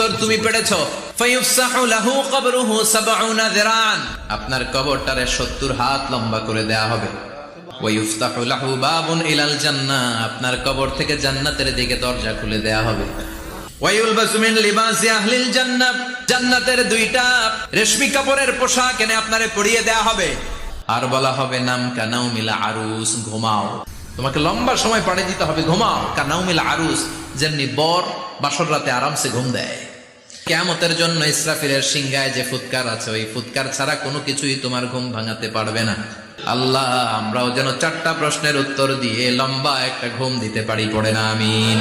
উত্তর তুমি পেরেছো। ফায়ুফসাহু লাহু কবরুহু 70 যিরান, আপনার কবরটারে 70 হাত লম্বা করে দেয়া হবে। ওয়ায়ুফতাহু লাহু বাবুন ইলাল জান্নাহ, আপনার কবর থেকে জান্নাতের দিকে দরজা খুলে দেয়া হবে। ওয়ায়ুলবাসু মিন লিবাসি আহলিল জান্নাহ, জান্নাতের 2টা রেশমি কাপড়ের পোশাক এনে আপনারে পরিয়ে দেয়া হবে। আর বলা হবে নাম কানাউমিল আরুস, ঘুমাও। তোমাকে লম্বা সময় পাড়ে দিতে হবে, ঘুমাও। কানাউমিল আরুস, যেমনি বর বাসর রাতে আরামসে ঘুম দেয়। কিয়ামতের জন্য ইসরাফিলের সিংহায় যে ফুৎকার আছে, ওই ফুৎকার ছাড়া কোনো কিছুই তোমার ঘুম ভাঙাতে পারবে না। আল্লাহ, আমরাও যেন 4টা প্রশ্নের উত্তর দিয়ে লম্বা একটা ঘুম দিতে পারি, পড়ে না আমিন।